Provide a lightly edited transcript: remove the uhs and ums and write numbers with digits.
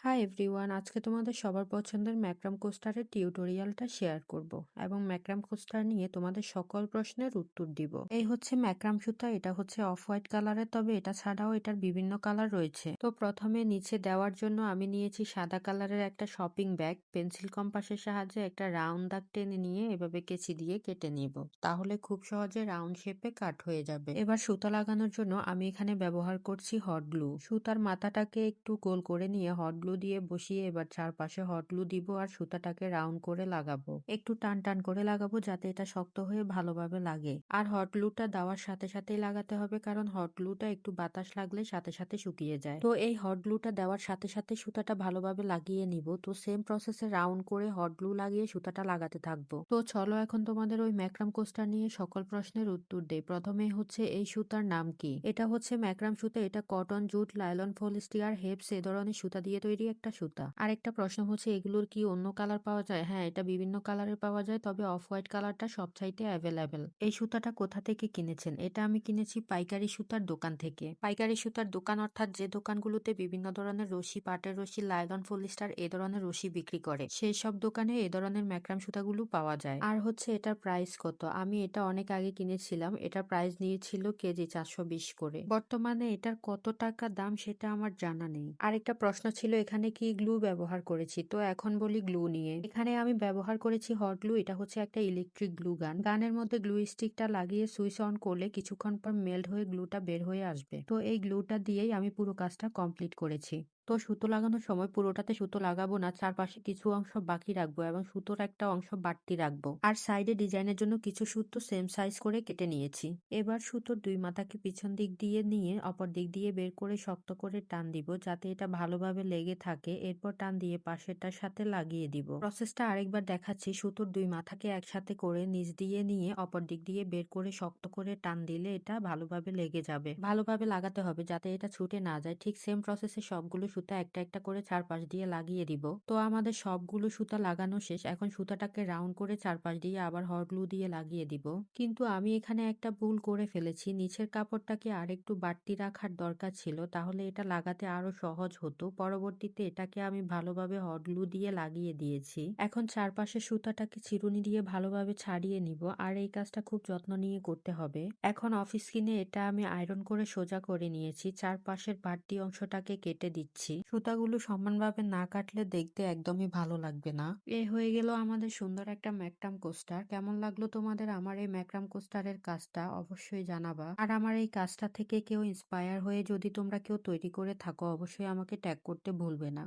Hi everyone, আজকে তোমাদের সবার পছন্দের ম্যাক্রাম কোস্টারের টিউটোরিয়ালটা শেয়ার করব এবং ম্যাক্রাম কোস্টার নিয়ে তোমাদের সকল প্রশ্নের উত্তর দিব। এই হচ্ছে ম্যাক্রাম সুতা, এটা হচ্ছে অফ হোয়াইট কালারের, তবে এটা ছাড়াও এটার বিভিন্ন কালার রয়েছে। তো প্রথমে নিচে দেওয়ার জন্য আমি নিয়েছি সাদা কালারের একটা শপিং ব্যাগ। পেন্সিল কম্পাসের সাহায্যে একটা রাউন্ড দাগ টেনে নিয়ে এভাবে কেচি দিয়ে কেটে নিব, তাহলে খুব সহজে রাউন্ড শেপে কাট হয়ে যাবে। এবার সুতা লাগানোর জন্য আমি এখানে ব্যবহার করছি হট গ্লু। সুতার মাথাটাকে একটু গোল করে নিয়ে হট গ্লু দিয়ে বসিয়ে এবার চারপাশে হট গ্লু দিব আর সুতাটাকে রাউন্ড করে লাগাবো। একটু টান টান করে লাগাবো যাতে এটা শক্ত হয়ে ভালোভাবে লাগে। আর হট গ্লুটা দেওয়ার সাথে সাথেই লাগাতে হবে, কারণ হট গ্লুটা একটু বাতাস লাগলে সাথে সাথে শুকিয়ে যায়। তো এই হট গ্লুটা দেওয়ার সাথে সাথে সুতাটা ভালোভাবে লাগিয়ে নিব। তো সেম প্রসেসে রাউন্ড করে হট গ্লু লাগিয়ে সুতাটা লাগাতে থাকবো। তো চলো এখন তোমাদের ওই ম্যাক্রাম কোস্টার নিয়ে সকল প্রশ্নের উত্তর দেই। প্রথমে হচ্ছে এই সুতার নাম কি? এটা হচ্ছে ম্যাক্রাম সুতা। এটা কটন, জুট, লাইলন, পলিস্টার, হেপস এ ধরনের সুতা দিয়ে তৈরি একটা সুতা। আরেকটা প্রশ্ন হচ্ছে এগুলোর কি অন্য কালার পাওয়া যায়? হ্যাঁ, এটা বিভিন্ন কালারের পাওয়া যায়, তবে অফ হোয়াইট কালারটা সবচাইতে অ্যাভেলেবেল। এই সুতাটা কোথা থেকে কিনেছেন? এটা আমি কিনেছি পাইকারি সুতার দোকান থেকে। পাইকারি সুতার দোকান অর্থাৎ যে দোকানগুলোতে বিভিন্ন ধরনের রশি, পাটের রশি, লাইলন, পলিস্টার এ ধরনের রশি বিক্রি করে, সেই সব দোকানে এ ধরনের ম্যাক্রাম সুতাগুলো পাওয়া যায়। আর হচ্ছে এটার প্রাইস কত? আমি এটা অনেক আগে কিনেছিলাম, এটার প্রাইস নিয়েছিল কেজি 420 করে। বর্তমানে এটার কত টাকা দাম সেটা আমার জানা নেই। আরেকটা প্রশ্ন ছিল এখানে কি গ্লু ব্যবহার করেছি, তো এখন বলি গ্লু নিয়ে। এখানে আমি ব্যবহার করেছি হট গ্লু। এটা হচ্ছে একটা ইলেকট্রিক গ্লু গান। গানের মধ্যে গ্লু স্টিকটা লাগিয়ে সুইচ অন করলে কিছুক্ষণ পর মেল্ট হয়ে গ্লুটা বের হয়ে আসবে। তো এই গ্লুটা দিয়েই আমি পুরো কাজটা কমপ্লিট করেছি। তো সুতো লাগানোর সময় পুরোটাতে সুতো লাগাবো না, চারপাশে কিছু অংশ বাকি রাখবো এবং সুতোর একটা অংশ বাড়তি রাখবো। আর সাইডে ডিজাইনের জন্য কিছু সুতো সেম সাইজ করে কেটে নিয়েছি। এবার সুতোর দুই মাথাকে পিছন দিক দিয়ে নিয়ে অপর দিক দিয়ে বের করে শক্ত করে টান দিব যাতে এটা ভালোভাবে লেগে থাকে। এরপর টান দিয়ে পাশেরটার সাথে লাগিয়ে দিব। প্রসেসটা আরেকবার দেখাচ্ছি। সুতোর দুই মাথাকে একসাথে করে নিচ দিয়ে নিয়ে অপর দিক দিয়ে বের করে শক্ত করে টান দিলে এটা ভালোভাবে লেগে যাবে। ভালোভাবে লাগাতে হবে যাতে এটা ছুটে না যায়। ঠিক সেম প্রসেসে সবগুলো সুতা একটা একটা করে চারপাশ দিয়ে লাগিয়ে দিব। তো আমাদের সবগুলো সুতা লাগানো শেষ। এখন সুতাটাকে রাউন্ড করে চারপাশ দিয়ে আবার হট গ্লু দিয়ে লাগিয়ে দিব। কিন্তু আমি এখানে একটা ভুল করে ফেলেছি। নিচের কাপড়টাকে আরেকটু বাড়তি রাখার দরকার ছিল, তাহলে এটা লাগাতে আরো সহজ হতো। পরবর্তীতে এটাকে আমি ভালোভাবে হট গ্লু দিয়ে লাগিয়ে দিয়েছি। এখন চারপাশে সুতাটাকে চিরুনি দিয়ে ভালোভাবে ছাড়িয়ে নিব, আর এই কাজটা খুব যত্ন নিয়ে করতে হবে। এখন অফিস স্কিনে এটা আমি আয়রন করে সোজা করে নিয়েছি। চারপাশের বাড়তি অংশটাকে কেটে দিচ্ছি। সুতাগুলো সমানভাবে না কাটলে দেখতে একদমই ভালো লাগবে না। হয়ে গেল আমাদের সুন্দর একটা ম্যাক্রাম কোস্টার। কেমন লাগলো তোমাদের আমার এই ম্যাক্রাম কোস্টারের কাজটা অবশ্যই জানাবা। আর আমার এই কাজটা থেকে কেউ ইন্সপায়ার হয়ে যদি তোমরা কেউ তৈরি করে থাকো অবশ্যই আমাকে ট্যাগ করতে ভুলবে না।